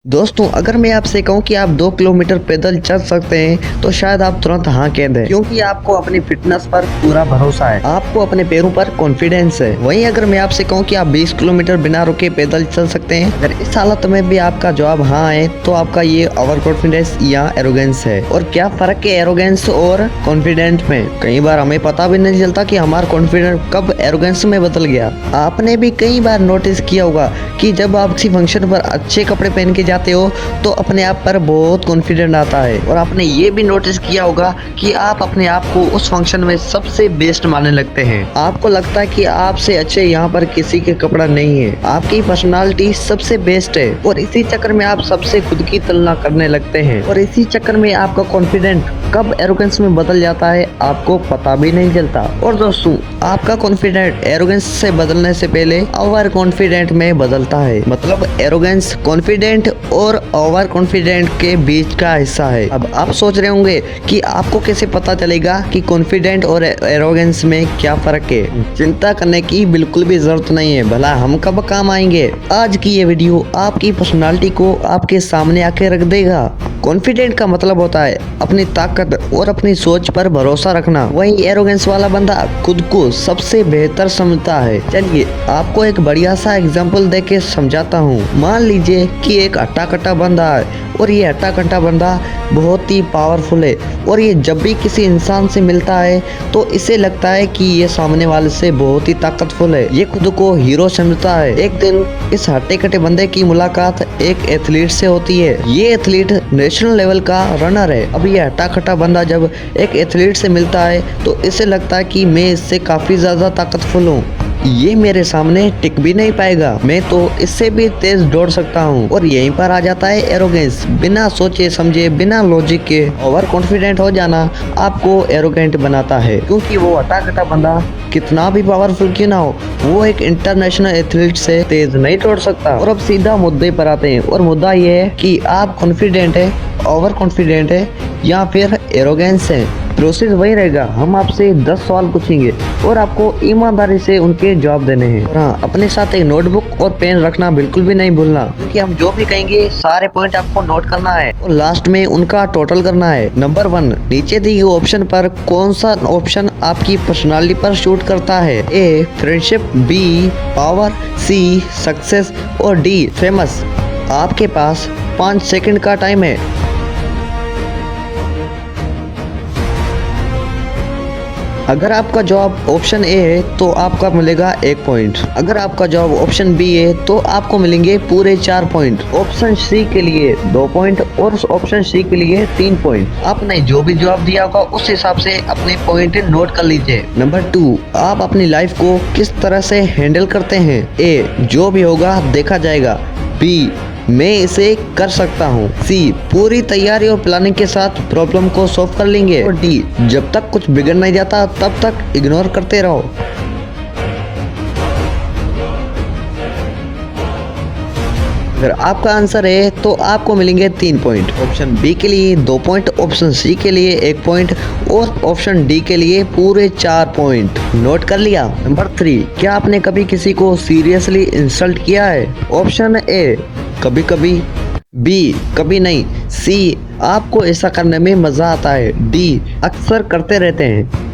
दोस्तों, अगर मैं आपसे कहूं कि आप 2 किलोमीटर पैदल चल सकते हैं तो शायद आप तुरंत हाँ कह दें, क्योंकि आपको अपनी फिटनेस पर पूरा भरोसा है, आपको अपने पैरों पर कॉन्फिडेंस है। वहीं अगर मैं आपसे कहूं कि आप 20 किलोमीटर बिना रुके पैदल चल सकते हैं, अगर इस हालत में भी आपका जवाब हाँ है तो आपका ये ओवर कॉन्फिडेंस या एरोगेंस है। और क्या फर्क है एरोगेंस और कॉन्फिडेंट में? कई बार हमें पता भी नहीं चलता कि हमारा कॉन्फिडेंस कब एरोगेंस में बदल गया। आपने भी कई बार नोटिस किया होगा कि जब आप किसी फंक्शन पर अच्छे कपड़े पहन के जाते हो तो अपने आप पर बहुत कॉन्फिडेंट आता है। और आपने ये भी नोटिस किया होगा कि आप अपने आप को उस फंक्शन में सबसे बेस्ट मानने लगते हैं। आपको लगता है कि आपसे अच्छे यहाँ पर किसी के कपड़ा नहीं है, आपकी पर्सनालिटी सबसे बेस्ट है। और इसी चक्कर में आप सबसे खुद की तुलना करने लगते हैं, और इसी चक्कर में आपका कॉन्फिडेंट कब एरोगेंस में बदल जाता है आपको पता भी नहीं चलता। और दोस्तों, आपका कॉन्फिडेंट एरोगेंस से बदलने से पहले ओवर कॉन्फिडेंट में बदलता है। मतलब एरोगेंस कॉन्फिडेंट और ओवर कॉन्फिडेंट के बीच का हिस्सा है। अब आप सोच रहे होंगे कि आपको कैसे पता चलेगा कि कॉन्फिडेंट और एरोगेंस में क्या फर्क है। चिंता करने की बिल्कुल भी जरूरत नहीं है, भला हम कब काम आएंगे। आज की ये वीडियो आपकी पर्सनालिटी को आपके सामने आके रख देगा। कॉन्फिडेंट का मतलब होता है अपनी ताकत और अपनी सोच पर भरोसा रखना। वहीं एरोगेंस वाला बंदा खुद को सबसे बेहतर समझता है। चलिए आपको एक बढ़िया सा एग्जांपल देके समझाता हूँ। मान लीजिए कि एक हट्टा कट्टा बंदा है, और ये हट्टा कट्टा बंदा बहुत ही पावरफुल है, और ये जब भी किसी इंसान से मिलता है तो इसे लगता है कि ये सामने वाले से बहुत ही ताकतफुल है। ये खुद को हीरो समझता है। एक दिन इस हट्टे कट्टे बंदे की मुलाकात एक एथलीट से होती है। ये एथलीट नेशनल लेवल का रनर है। अब ये हट्टा कट्टा बंदा जब एक एथलीट से मिलता है तो इसे लगता है कि मैं इससे काफी ज्यादा ताकतफुल हूँ, ये मेरे सामने टिक भी नहीं पाएगा, मैं तो इससे भी तेज दौड़ सकता हूँ। और यहीं पर आ जाता है एरोगेंस। बिना सोचे समझे, बिना लॉजिक के ओवर कॉन्फिडेंट हो जाना आपको एरोगेंट बनाता है। क्योंकि वो हट्टा कट्टा बंदा कितना भी पावरफुल क्यों ना हो, वो एक इंटरनेशनल एथलीट से तेज नहीं दौड़ सकता। और अब सीधा मुद्दे पर आते हैं, और मुद्दा ये है कि आप कॉन्फिडेंट है, ओवर कॉन्फिडेंट है या फिर एरोगेंस है। प्रोसेस वही रहेगा। हम आपसे 10 सवाल पूछेंगे और आपको ईमानदारी से उनके जवाब देने हैं। और हाँ, अपने साथ एक नोटबुक और पेन रखना बिल्कुल भी नहीं भूलना, क्योंकि हम जो भी कहेंगे सारे पॉइंट आपको नोट करना है और लास्ट में उनका टोटल करना है। नंबर 1, नीचे दिए गए ऑप्शन पर कौन सा ऑप्शन आपकी पर्सनालिटी पर शूट करता है? A friendship, B power, C success और डी फेमस। आपके पास 5 सेकंड का टाइम है। अगर आपका जवाब ऑप्शन ए है तो आपका मिलेगा 1 पॉइंट। अगर आपका जवाब ऑप्शन बी है तो आपको मिलेंगे पूरे 4 पॉइंट। ऑप्शन सी के लिए 2 पॉइंट और ऑप्शन सी के लिए 3 पॉइंट। आपने जो भी जवाब दिया होगा उस हिसाब से अपने पॉइंट नोट कर लीजिए। नंबर 2, आप अपनी लाइफ को किस तरह से हैंडल करते हैं? ए जो भी होगा देखा जाएगा, बी मैं इसे कर सकता हूँ, सी पूरी तैयारी और प्लानिंग के साथ प्रॉब्लम को सॉल्व कर लेंगे, और डी जब तक कुछ बिगड़ नहीं जाता तब तक इग्नोर करते रहो। अगर आपका आंसर है तो आपको मिलेंगे 3 पॉइंट। ऑप्शन बी के लिए 2 पॉइंट, ऑप्शन सी के लिए 1 पॉइंट और ऑप्शन डी के लिए पूरे 4 पॉइंट। नोट कर लिया। नंबर 3, क्या आपने कभी किसी को सीरियसली इंसल्ट किया है? ऑप्शन ए कभी कभी, बी कभी नहीं, सी आपको ऐसा करने में मजा आता है, डी अक्सर करते रहते हैं।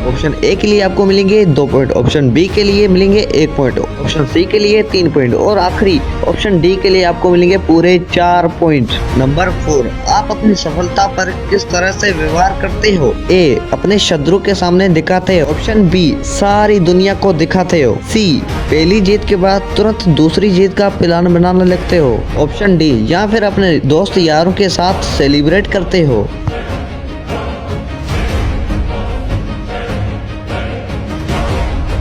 ऑप्शन ए के लिए आपको मिलेंगे 2 पॉइंट, ऑप्शन बी के लिए मिलेंगे 1 पॉइंट, ऑप्शन सी के लिए 3 पॉइंट और आखिरी ऑप्शन डी के लिए आपको मिलेंगे पूरे 4 पॉइंट। नंबर 4, आप अपनी सफलता पर किस तरह से व्यवहार करते हो? ए अपने शत्रु के सामने दिखाते हो, ऑप्शन बी सारी दुनिया को दिखाते हो, सी पहली जीत के बाद तुरंत दूसरी जीत का प्लान बनाने लगते हो, ऑप्शन डी या फिर अपने दोस्त यारों के साथ सेलिब्रेट करते हो।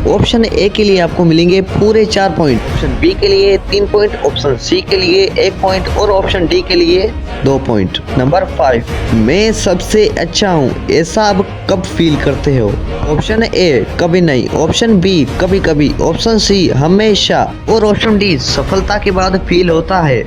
ऑप्शन ए के लिए आपको मिलेंगे पूरे 4 पॉइंट, ऑप्शन बी के लिए 3 पॉइंट, ऑप्शन सी के लिए 1 पॉइंट और ऑप्शन डी के लिए 2 पॉइंट। नंबर 5, मैं सबसे अच्छा हूँ ऐसा आप कब फील करते हो? ऑप्शन ए कभी नहीं, ऑप्शन बी कभी कभी, ऑप्शन सी हमेशा और ऑप्शन डी सफलता के बाद फील होता है।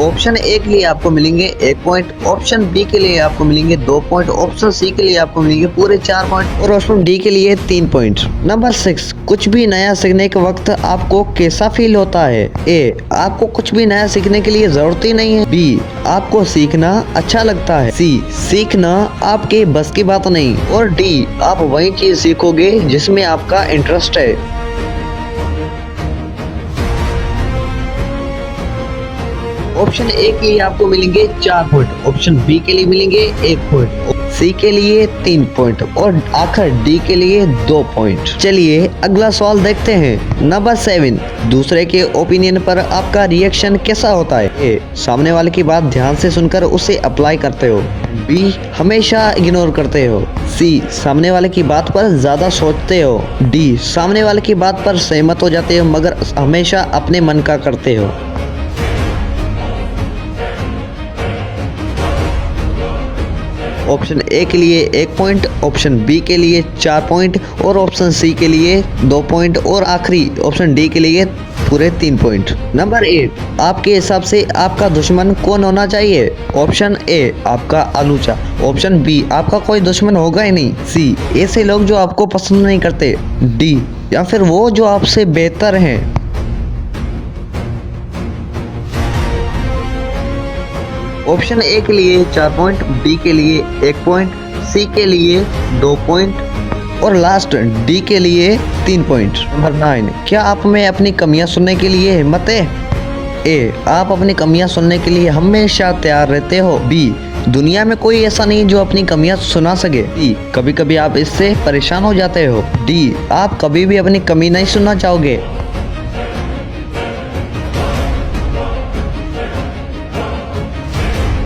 ऑप्शन ए के लिए आपको मिलेंगे 1 पॉइंट, ऑप्शन बी के लिए आपको मिलेंगे 2 पॉइंट, ऑप्शन सी के लिए आपको मिलेंगे पूरे 4 पॉइंट और ऑप्शन डी के लिए 3 पॉइंट। नंबर 6, कुछ भी नया सीखने के वक्त आपको कैसा फील होता है? ए, आपको कुछ भी नया सीखने के लिए जरूरत ही नहीं है। बी, आपको सीखना अच्छा लगता है। सी, सीखना आपके बस की बात नहीं। और डी, आप वही चीज सीखोगे जिसमें आपका इंटरेस्ट है। ऑप्शन ए के लिए आपको मिलेंगे 4 पॉइंट, ऑप्शन बी के लिए मिलेंगे 1 पॉइंट, सी के लिए 3 पॉइंट और आखिर डी के लिए 2 पॉइंट। चलिए अगला सवाल देखते हैं। नंबर 7, दूसरे के ओपिनियन पर आपका रिएक्शन कैसा होता है? ए, सामने वाले की बात ध्यान से सुनकर उसे अप्लाई करते हो। बी, हमेशा इग्नोर करते हो। सी, सामने वाले की बात पर ज्यादा सोचते हो। डी, सामने वाले की बात पर सहमत हो जाते हो मगर हमेशा अपने मन का करते हो। ऑप्शन ए के लिए 1 पॉइंट, ऑप्शन बी के लिए 4 पॉइंट और ऑप्शन सी के लिए 2 पॉइंट और आखिरी ऑप्शन डी के लिए पूरे 3 पॉइंट। नंबर 8, आपके हिसाब से आपका दुश्मन कौन होना चाहिए? ऑप्शन ए, आपका आलूचा। ऑप्शन बी, आपका कोई दुश्मन होगा ही नहीं। सी, ऐसे लोग जो आपको पसंद नहीं करते। डी, या फिर वो जो आपसे बेहतर हैं। ऑप्शन ए के लिए 4 पॉइंट, बी के लिए 1 पॉइंट, सी के लिए 2 पॉइंट और लास्ट डी के लिए 3 पॉइंट। नंबर 9, क्या आप में अपनी कमियां सुनने के लिए हिम्मत है? ए, आप अपनी कमियां सुनने के लिए हमेशा तैयार रहते हो। बी, दुनिया में कोई ऐसा नहीं जो अपनी कमियां सुना सके। सी, कभी कभी आप इससे परेशान हो जाते हो। डी, आप कभी भी अपनी कमी नहीं सुनना चाहोगे।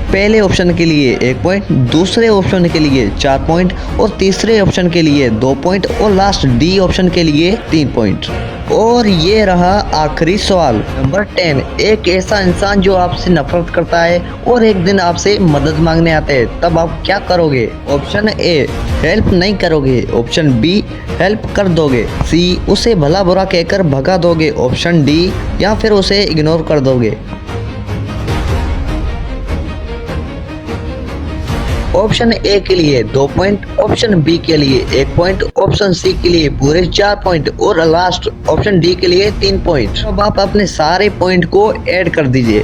पहले ऑप्शन के लिए 1 पॉइंट, दूसरे ऑप्शन के लिए 4 पॉइंट और तीसरे ऑप्शन के लिए 2 पॉइंट और लास्ट डी ऑप्शन के लिए 3 पॉइंट। और ये रहा आखिरी सवाल। नंबर 10, एक ऐसा इंसान जो आपसे नफरत करता है और एक दिन आपसे मदद मांगने आता है, तब आप क्या करोगे? ऑप्शन ए, हेल्प नहीं करोगे। ऑप्शन बी, हेल्प कर दोगे। सी, उसे भला बुरा कहकर भगा दोगे। ऑप्शन डी, या फिर उसे इग्नोर कर दोगे। ऑप्शन ए के लिए 2 पॉइंट, ऑप्शन बी के लिए 1 पॉइंट, ऑप्शन सी के लिए पूरे 4 पॉइंट और लास्ट ऑप्शन डी के लिए 3 पॉइंट। अब आप अपने सारे पॉइंट को ऐड कर दीजिए।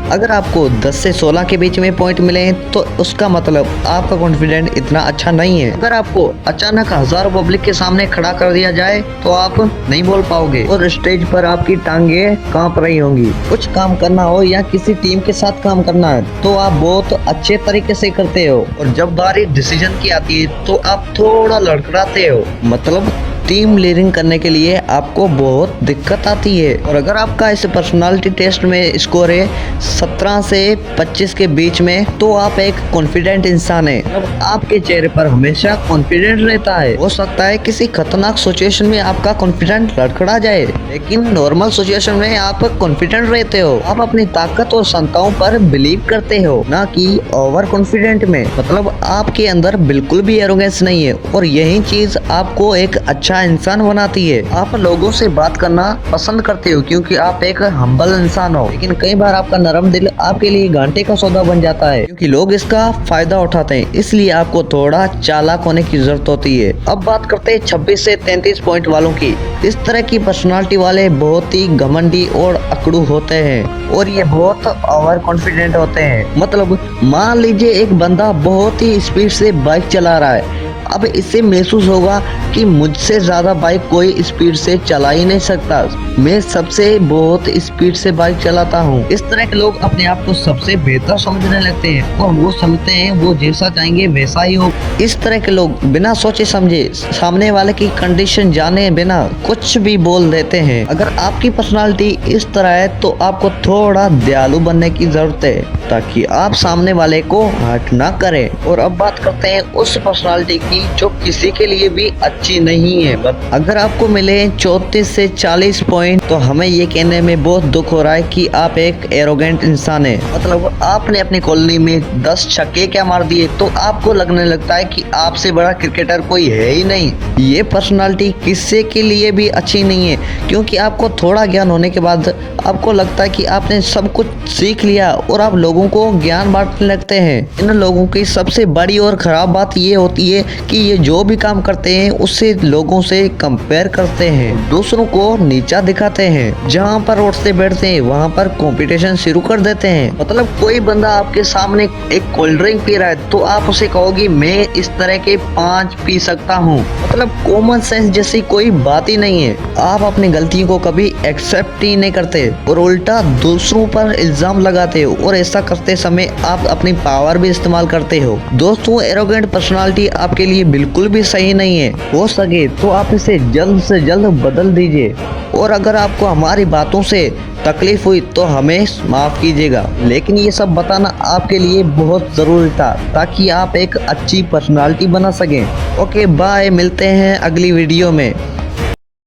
अगर आपको 10 से 16 के बीच में पॉइंट मिले हैं तो उसका मतलब आपका कॉन्फिडेंट इतना अच्छा नहीं है। अगर आपको अचानक हजारों पब्लिक के सामने खड़ा कर दिया जाए तो आप नहीं बोल पाओगे और स्टेज पर आपकी टांगे कांप रही होंगी। कुछ काम करना हो या किसी टीम के साथ काम करना है तो आप बहुत अच्छे तरीके से करते हो और जब बारी डिसीजन की आती है तो आप थोड़ा लड़खड़ाते हो। मतलब टीम लीडिंग करने के लिए आपको बहुत दिक्कत आती है। और अगर आपका इस पर्सनालिटी टेस्ट में स्कोर है 17 से 25 के बीच में तो आप एक कॉन्फिडेंट इंसान है। अब आपके चेहरे पर हमेशा कॉन्फिडेंट रहता है। हो सकता है किसी खतरनाक सिचुएशन में आपका कॉन्फिडेंट लड़खड़ा जाए लेकिन नॉर्मल सिचुएशन में आप कॉन्फिडेंट रहते हो। आप अपनी ताकत और क्षमताओं पर बिलीव करते हो, ना कि ओवर कॉन्फिडेंट में। मतलब आपके अंदर बिल्कुल भी एरोगेंस नहीं है और यही चीज आपको एक अच्छा इंसान बनाती है। आप लोगों से बात करना पसंद करते हो क्योंकि आप एक हम्बल इंसान हो, लेकिन कई बार आपका नरम दिल आपके लिए घंटे का सौदा बन जाता है क्योंकि लोग इसका फायदा उठाते हैं। इसलिए आपको थोड़ा चालाक होने की जरूरत होती है। अब बात करते हैं 26 से 33 पॉइंट वालों की। इस तरह की पर्सनालिटी वाले बहुत ही घमंडी और अकड़ू होते हैं और ये बहुत ओवर कॉन्फिडेंट होते हैं। मतलब मान लीजिए एक बंदा बहुत ही स्पीड से बाइक चला रहा है, अब इससे महसूस होगा कि मुझसे ज्यादा बाइक कोई स्पीड से चला ही नहीं सकता, मैं सबसे बहुत स्पीड से बाइक चलाता हूँ। इस तरह के लोग अपने आप को सबसे बेहतर समझने लगते हैं और वो समझते हैं वो जैसा चाहेंगे वैसा ही हो। इस तरह के लोग बिना सोचे समझे सामने वाले की कंडीशन जाने बिना कुछ भी बोल देते हैं। अगर आपकी पर्सनालिटी इस तरह है तो आपको थोड़ा दयालु बनने की जरूरत है ताकि आप सामने वाले को हर्ट ना करें। और अब बात करते हैं उस पर्सनालिटी की पर्सनालिटी जो किसी के लिए भी अच्छी नहीं है। बट अगर आपको मिले 34 से 40 पॉइंट तो हमें ये कहने में बहुत दुख हो रहा है कि आप एक एरोगेंट इंसान है। मतलब आपने अपनी कॉलोनी में 10 छक्के क्या मार दिए तो आपको लगने लगता है कि आपसे बड़ा क्रिकेटर कोई है ही नहीं। ये पर्सनालिटी किसी के लिए भी अच्छी नहीं है, क्योंकि आपको थोड़ा ज्ञान होने के बाद आपको लगता है कि आपने सब कुछ सीख लिया और आप लोगों को ज्ञान बांटने लगते हैं। इन लोगों की सबसे बड़ी और खराब बात ये होती है कि ये जो भी काम करते हैं उससे लोगों से कंपेयर करते हैं, दूसरों को नीचा दिखाते हैं। जहाँ पर उठते बैठते हैं वहाँ पर कंपटीशन शुरू कर देते हैं। मतलब कोई बंदा आपके सामने एक कोल्ड ड्रिंक पी रहा है तो आप उसे कहोगे मैं इस तरह के 5 पी सकता हूँ। मतलब कॉमन सेंस जैसी कोई बात ही नहीं है। आप अपनी गलतियों को कभी एक्सेप्ट ही नहीं करते और उल्टा दूसरों पर इल्जाम लगाते हो, और ऐसा करते समय आप अपनी पावर भी इस्तेमाल करते हो। दोस्तों, एरोगेंट पर्सनालिटी आपके लिए बिल्कुल भी सही नहीं है। हो सके तो आप इसे जल्द से जल्द बदल दीजिए, और अगर आपको हमारी बातों से तकलीफ हुई तो हमें माफ कीजिएगा, लेकिन ये सब बताना आपके लिए बहुत ज़रूरी था ताकि आप एक अच्छी पर्सनालिटी बना सकें। ओके बाय, मिलते हैं अगली वीडियो में।